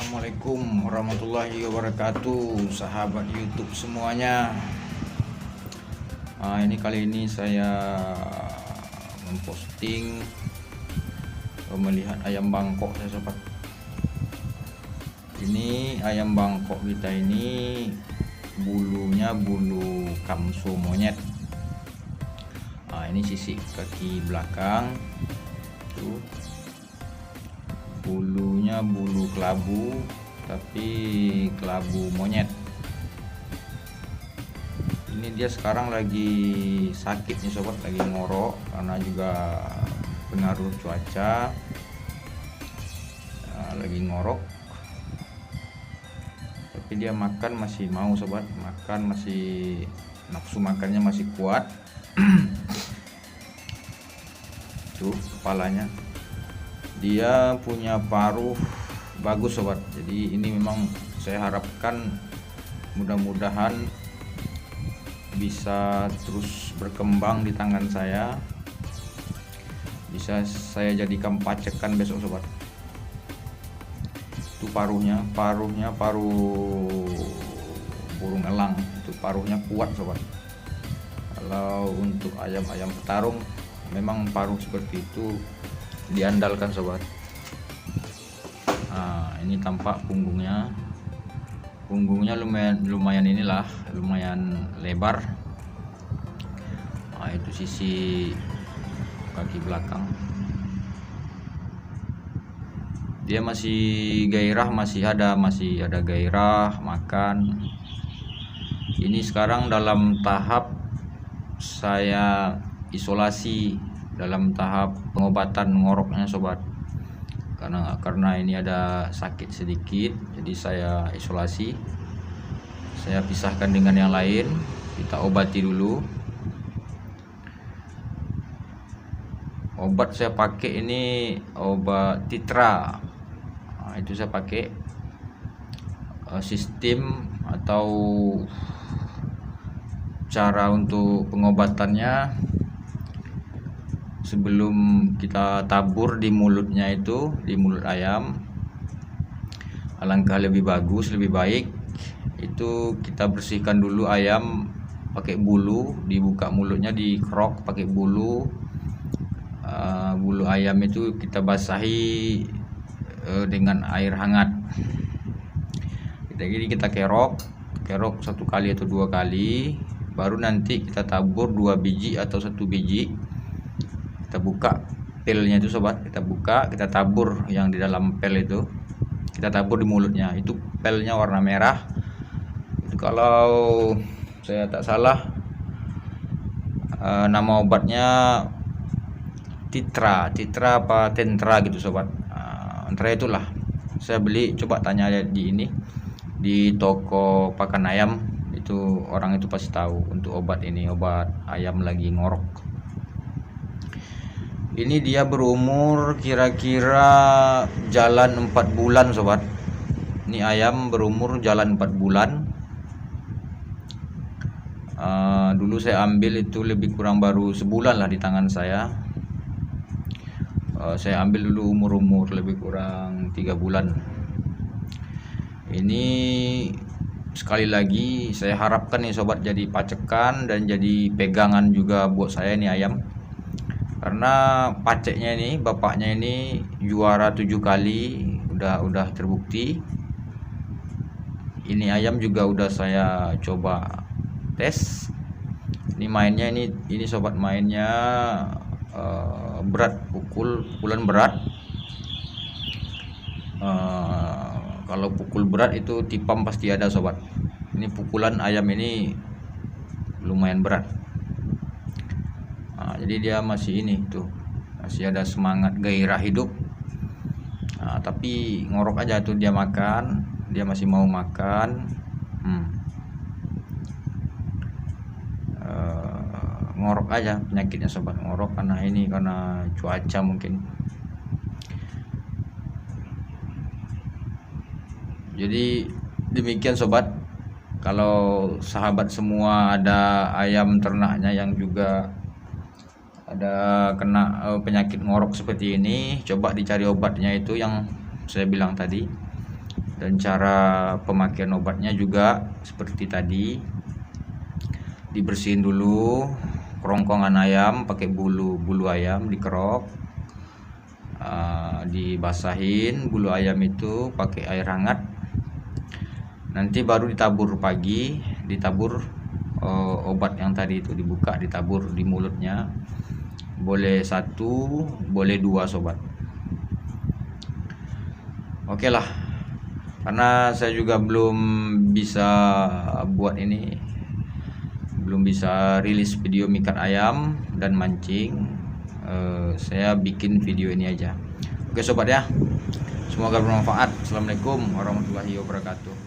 Assalamualaikum warahmatullahi wabarakatuh, sahabat YouTube semuanya. Kali ini saya memposting melihat ayam bangkok ya sobat. Ini ayam bangkok kita ini bulunya bulu kamso monyet. Ini sisi kaki belakang tuh, bulunya bulu kelabu tapi kelabu monyet. Ini dia sekarang lagi sakit nih sobat, lagi ngorok karena juga pengaruh cuaca. Lagi ngorok tapi dia makan masih mau sobat, makan masih, nafsu makannya masih kuat. Tuh kepalanya, dia punya paruh bagus sobat. Jadi ini memang saya harapkan mudah-mudahan bisa terus berkembang di tangan saya, bisa saya jadikan pacekan besok sobat. Itu paruh burung elang, itu paruhnya kuat sobat. Kalau untuk ayam-ayam petarung memang paruh seperti itu diandalkan sobat. Ini tampak punggungnya lumayan inilah, lumayan lebar. Itu sisi kaki belakang, dia masih gairah, masih ada gairah makan. Ini sekarang dalam tahap saya isolasi, dalam tahap pengobatan ngoroknya sobat, karena ini ada sakit sedikit, jadi saya isolasi, saya pisahkan dengan yang lain, kita obati dulu. Obat saya pakai ini obat Titra. Itu saya pakai sistem atau cara untuk pengobatannya, sebelum kita tabur di mulutnya, itu di mulut ayam, alangkah lebih bagus, lebih baik itu kita bersihkan dulu ayam pakai bulu, dibuka mulutnya, dikerok pakai bulu. Bulu ayam itu kita basahi dengan air hangat. Jadi kita kerok 1 kali atau 2 kali, baru nanti kita tabur 2 biji atau 1 biji. Kita buka pelnya itu sobat, kita buka, kita tabur yang di dalam pel itu, kita tabur di mulutnya. Itu pelnya warna merah. Itu kalau saya tak salah nama obatnya Titra apa Tentra gitu sobat. Antara itulah saya beli, coba tanya di ini, di toko pakan ayam itu, orang itu pasti tahu untuk obat ini, obat ayam lagi ngorok. Ini dia berumur kira-kira jalan 4 bulan sobat. Ini ayam berumur jalan 4 bulan. Dulu saya ambil itu lebih kurang baru sebulan lah di tangan saya. Saya ambil dulu umur lebih kurang 3 bulan. Ini sekali lagi saya harapkan nih sobat jadi pacekan dan jadi pegangan juga buat saya nih ayam, karena paceknya ini, bapaknya ini juara 7 kali, udah terbukti. Ini ayam juga udah saya coba tes. Ini mainnya ini sobat, mainnya berat, pukulan berat. Kalau pukul berat itu tipam pasti ada sobat. Ini pukulan ayam ini lumayan berat. Jadi dia masih ini tuh, masih ada semangat gairah hidup. Tapi ngorok aja tuh, dia makan, dia masih mau makan. Ngorok aja penyakitnya sobat, ngorok karena cuaca mungkin. Jadi demikian sobat. Kalau sahabat semua ada ayam ternaknya yang juga ada kena penyakit ngorok seperti ini, coba dicari obatnya itu yang saya bilang tadi. Dan cara pemakaian obatnya juga seperti tadi, dibersihin dulu kerongkongan ayam pakai bulu ayam, dikerok, dibasahin bulu ayam itu pakai air hangat, nanti baru ditabur pagi, ditabur obat yang tadi itu, dibuka, ditabur di mulutnya, boleh 1, boleh 2 sobat. Oke lah, karena saya juga belum bisa buat ini, belum bisa rilis video mikat ayam dan mancing, saya bikin video ini aja. Oke sobat ya, semoga bermanfaat. Assalamualaikum warahmatullahi wabarakatuh.